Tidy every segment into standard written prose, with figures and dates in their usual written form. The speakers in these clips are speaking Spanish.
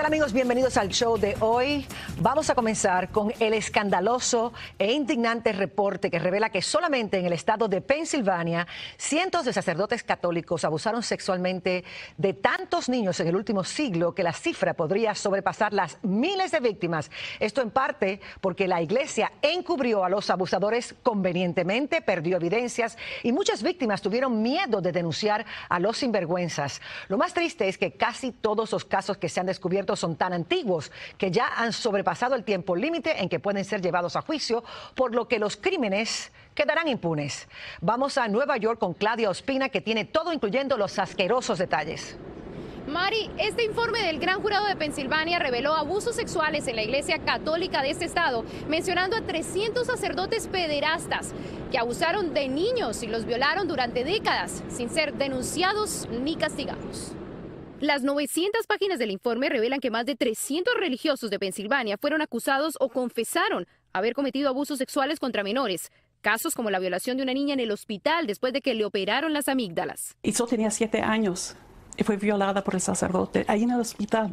tal, amigos? Bienvenidos al show de hoy. Vamos a comenzar con el escandaloso e indignante reporte que revela que solamente en el estado de Pensilvania cientos de sacerdotes católicos abusaron sexualmente de tantos niños en el último siglo que la cifra podría sobrepasar las miles de víctimas. Esto en parte porque la iglesia encubrió a los abusadores convenientemente, perdió evidencias y muchas víctimas tuvieron miedo de denunciar a los sinvergüenzas. Lo más triste es que casi todos los casos que se han descubierto son tan antiguos que ya han sobrepasado el tiempo límite en que pueden ser llevados a juicio, por lo que los crímenes quedarán impunes. Vamos a Nueva York con Claudia Ospina, que tiene todo, incluyendo los asquerosos detalles. Mari, este informe del Gran Jurado de Pensilvania reveló abusos sexuales en la Iglesia Católica de este estado, mencionando a 300 sacerdotes pederastas que abusaron de niños y los violaron durante décadas, sin ser denunciados ni castigados. Las 900 páginas del informe revelan que más de 300 religiosos de Pensilvania fueron acusados o confesaron haber cometido abusos sexuales contra menores. Casos como la violación de una niña en el hospital después de que le operaron las amígdalas. Isol tenía 7 años y fue violada por el sacerdote ahí en el hospital.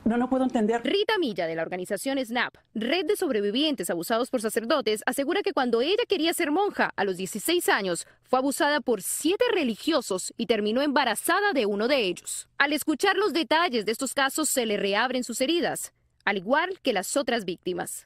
No puedo entender. Rita Milla, de la organización SNAP, Red de Sobrevivientes Abusados por Sacerdotes, asegura que cuando ella quería ser monja a los 16 años, fue abusada por 7 religiosos y terminó embarazada de uno de ellos. Al escuchar los detalles de estos casos, se le reabren sus heridas, al igual que las otras víctimas.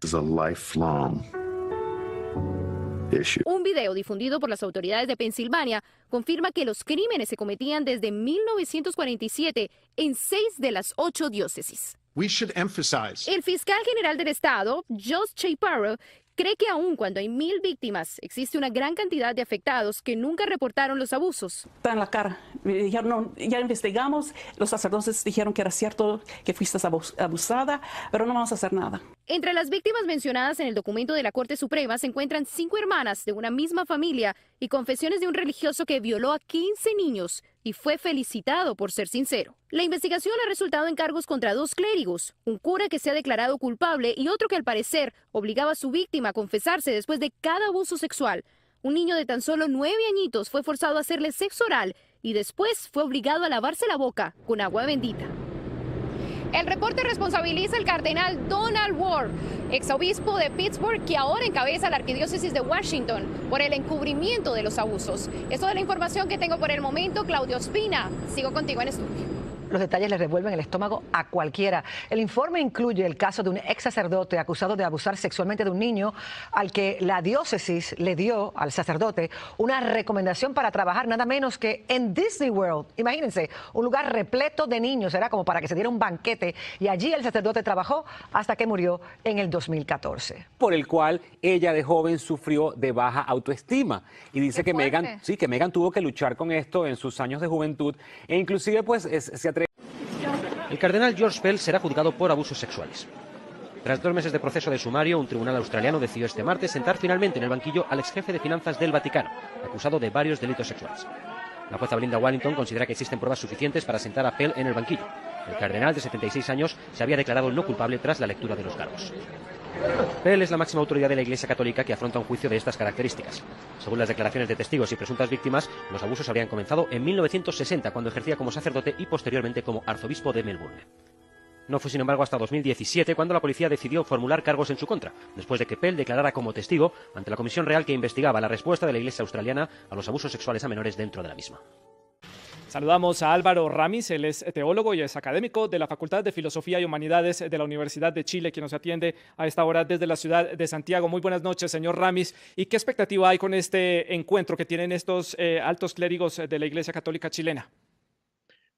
Un video difundido por las autoridades de Pensilvania confirma que los crímenes se cometían desde 1947 en 6 de las 8 diócesis. El fiscal general del estado, Josh Chaparro, cree que aun cuando hay 1,000 víctimas, existe una gran cantidad de afectados que nunca reportaron los abusos. Está en la cara. Me dijeron, no, ya investigamos, los sacerdotes dijeron que era cierto que fuiste abusada, pero no vamos a hacer nada. Entre las víctimas mencionadas en el documento de la Corte Suprema se encuentran 5 hermanas de una misma familia y confesiones de un religioso que violó a 15 niños y fue felicitado por ser sincero. La investigación ha resultado en cargos contra 2 clérigos, un cura que se ha declarado culpable y otro que al parecer obligaba a su víctima a confesarse después de cada abuso sexual. Un niño de tan solo 9 añitos fue forzado a hacerle sexo oral y después fue obligado a lavarse la boca con agua bendita. El reporte responsabiliza al cardenal Donald Ward, exobispo de Pittsburgh, que ahora encabeza la arquidiócesis de Washington, por el encubrimiento de los abusos. Es toda la información que tengo por el momento. Claudia Ospina, sigo contigo en estudio. Los detalles le revuelven el estómago a cualquiera. El informe incluye el caso de un ex sacerdote acusado de abusar sexualmente de un niño al que la diócesis le dio al sacerdote una recomendación para trabajar nada menos que en Disney World. Imagínense, un lugar repleto de niños, era como para que se diera un banquete, y allí el sacerdote trabajó hasta que murió en el 2014. Por el cual ella de joven sufrió de baja autoestima. Y dice que Meghan tuvo que luchar con esto en sus años de juventud e inclusive pues se atrevió. El cardenal George Pell será juzgado por abusos sexuales. Tras 2 meses de proceso de sumario, un tribunal australiano decidió este martes sentar finalmente en el banquillo al ex jefe de finanzas del Vaticano, acusado de varios delitos sexuales. La jueza Belinda Wallington considera que existen pruebas suficientes para sentar a Pell en el banquillo. El cardenal, de 76 años, se había declarado no culpable tras la lectura de los cargos. Pell es la máxima autoridad de la Iglesia Católica que afronta un juicio de estas características. Según las declaraciones de testigos y presuntas víctimas, los abusos habrían comenzado en 1960, cuando ejercía como sacerdote y posteriormente como arzobispo de Melbourne. No fue, sin embargo, hasta 2017 cuando la policía decidió formular cargos en su contra, después de que Pell declarara como testigo ante la Comisión Real que investigaba la respuesta de la Iglesia australiana a los abusos sexuales a menores dentro de la misma. Saludamos a Álvaro Ramis, él es teólogo y es académico de la Facultad de Filosofía y Humanidades de la Universidad de Chile, quien nos atiende a esta hora desde la ciudad de Santiago. Muy buenas noches, señor Ramis. ¿Y qué expectativa hay con este encuentro que tienen estos altos clérigos de la Iglesia Católica chilena?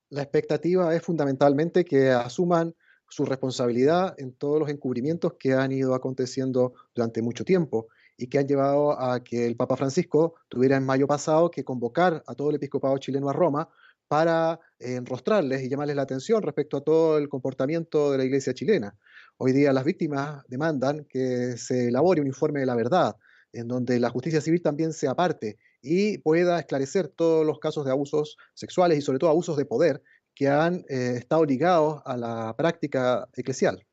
La expectativa es fundamentalmente que asuman su responsabilidad en todos los encubrimientos que han ido aconteciendo durante mucho tiempo y que han llevado a que el Papa Francisco tuviera en mayo pasado que convocar a todo el episcopado chileno a Roma para enrostrarles y llamarles la atención respecto a todo el comportamiento de la Iglesia chilena. Hoy día las víctimas demandan que se elabore un informe de la verdad, en donde la justicia civil también sea parte y pueda esclarecer todos los casos de abusos sexuales y sobre todo abusos de poder que han estado ligados a la práctica eclesial.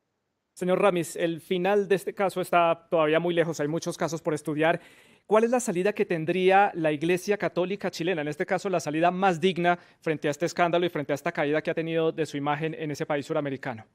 Señor Ramis, el final de este caso está todavía muy lejos, hay muchos casos por estudiar. ¿cuál es la salida que tendría la Iglesia Católica chilena? En este caso, la salida más digna frente a este escándalo y frente a esta caída que ha tenido de su imagen en ese país suramericano.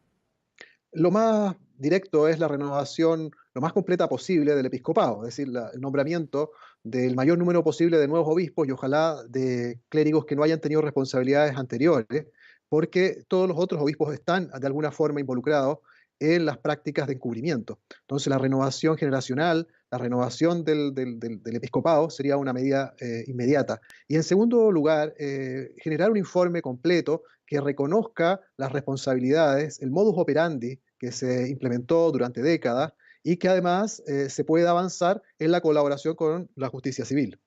Lo más directo es la renovación lo más completa posible del episcopado, es decir, el nombramiento del mayor número posible de nuevos obispos y ojalá de clérigos que no hayan tenido responsabilidades anteriores, porque todos los otros obispos están de alguna forma involucrados en las prácticas de encubrimiento. Entonces, la renovación generacional, la renovación del episcopado sería una medida inmediata. Y en segundo lugar, generar un informe completo que reconozca las responsabilidades, el modus operandi que se implementó durante décadas y que además se pueda avanzar en la colaboración con la justicia civil.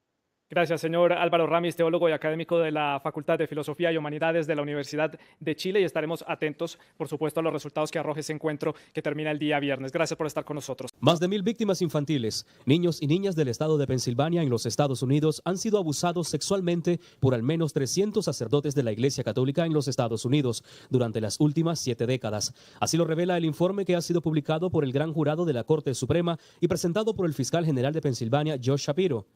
Gracias, señor Álvaro Ramis, teólogo y académico de la Facultad de Filosofía y Humanidades de la Universidad de Chile, y estaremos atentos, por supuesto, a los resultados que arroje ese encuentro que termina el día viernes. Gracias por estar con nosotros. Más de 1000 víctimas infantiles, niños y niñas del estado de Pensilvania en los Estados Unidos han sido abusados sexualmente por al menos 300 sacerdotes de la Iglesia Católica en los Estados Unidos durante las últimas 7 décadas. Así lo revela el informe que ha sido publicado por el Gran Jurado de la Corte Suprema y presentado por el fiscal general de Pensilvania, Josh Shapiro.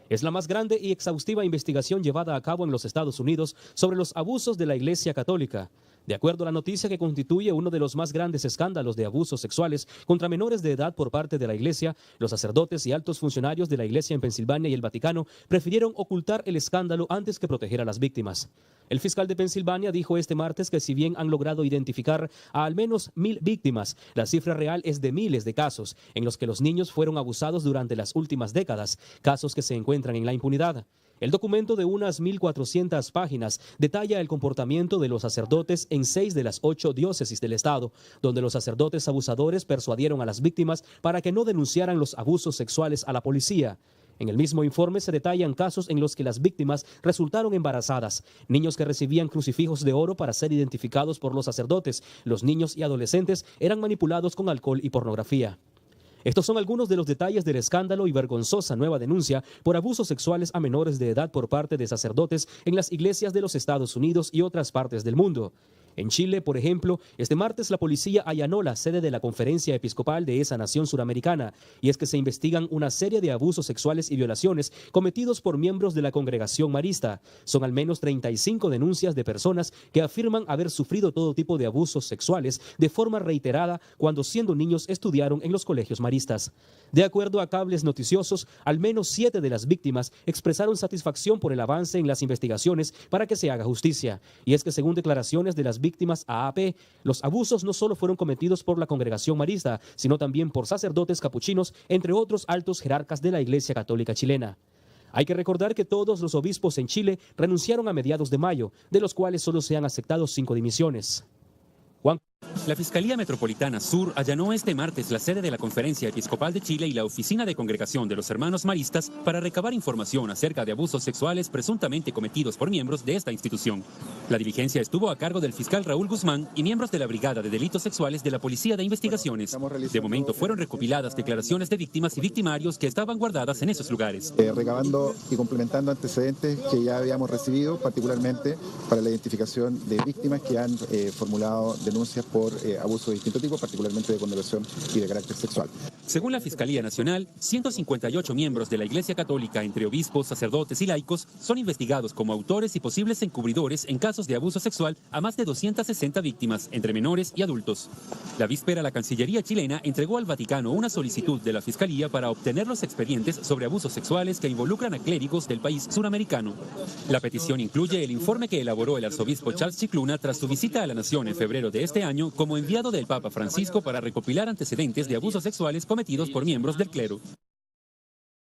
Es la más grande y exhaustiva investigación llevada a cabo en los Estados Unidos sobre los abusos de la Iglesia Católica. De acuerdo a la noticia, que constituye uno de los más grandes escándalos de abusos sexuales contra menores de edad por parte de la Iglesia, los sacerdotes y altos funcionarios de la Iglesia en Pensilvania y el Vaticano prefirieron ocultar el escándalo antes que proteger a las víctimas. El fiscal de Pensilvania dijo este martes que si bien han logrado identificar a al menos 1000 víctimas, la cifra real es de miles de casos en los que los niños fueron abusados durante las últimas décadas, casos que se encuentran en la impunidad. El documento de unas 1400 páginas detalla el comportamiento de los sacerdotes en 6 de las 8 diócesis del estado, donde los sacerdotes abusadores persuadieron a las víctimas para que no denunciaran los abusos sexuales a la policía. En el mismo informe se detallan casos en los que las víctimas resultaron embarazadas, niños que recibían crucifijos de oro para ser identificados por los sacerdotes, los niños y adolescentes eran manipulados con alcohol y pornografía. Estos son algunos de los detalles del escándalo y vergonzosa nueva denuncia por abusos sexuales a menores de edad por parte de sacerdotes en las iglesias de los Estados Unidos y otras partes del mundo. En Chile, por ejemplo, este martes la policía allanó la sede de la conferencia episcopal de esa nación suramericana, y es que se investigan una serie de abusos sexuales y violaciones cometidos por miembros de la congregación marista. Son al menos 35 denuncias de personas que afirman haber sufrido todo tipo de abusos sexuales de forma reiterada cuando siendo niños estudiaron en los colegios maristas. De acuerdo a cables noticiosos, al menos 7 de las víctimas expresaron satisfacción por el avance en las investigaciones para que se haga justicia, y es que según declaraciones de las víctimas a AP, los abusos no solo fueron cometidos por la congregación marista, sino también por sacerdotes capuchinos, entre otros altos jerarcas de la Iglesia Católica chilena. Hay que recordar que todos los obispos en Chile renunciaron a mediados de mayo, de los cuales solo se han aceptado 5 dimisiones. La Fiscalía Metropolitana Sur allanó este martes la sede de la Conferencia Episcopal de Chile y la Oficina de Congregación de los Hermanos Maristas para recabar información acerca de abusos sexuales presuntamente cometidos por miembros de esta institución. La diligencia estuvo a cargo del fiscal Raúl Guzmán y miembros de la Brigada de Delitos Sexuales de la Policía de Investigaciones. De momento fueron recopiladas declaraciones de víctimas y victimarios que estaban guardadas en esos lugares. Recabando y complementando antecedentes que ya habíamos recibido, particularmente para la identificación de víctimas que han formulado denuncias por abuso de distinto tipo, particularmente de connotación y de carácter sexual. Según la Fiscalía Nacional, 158 miembros de la Iglesia Católica, entre obispos, sacerdotes y laicos, son investigados como autores y posibles encubridores en casos de abuso sexual a más de 260 víctimas, entre menores y adultos. La víspera, la Cancillería chilena entregó al Vaticano una solicitud de la Fiscalía para obtener los expedientes sobre abusos sexuales que involucran a clérigos del país suramericano. La petición incluye el informe que elaboró el arzobispo Charles Chicluna tras su visita a la nación en febrero de este año como enviado del Papa Francisco para recopilar antecedentes de abusos sexuales cometidos por miembros del clero.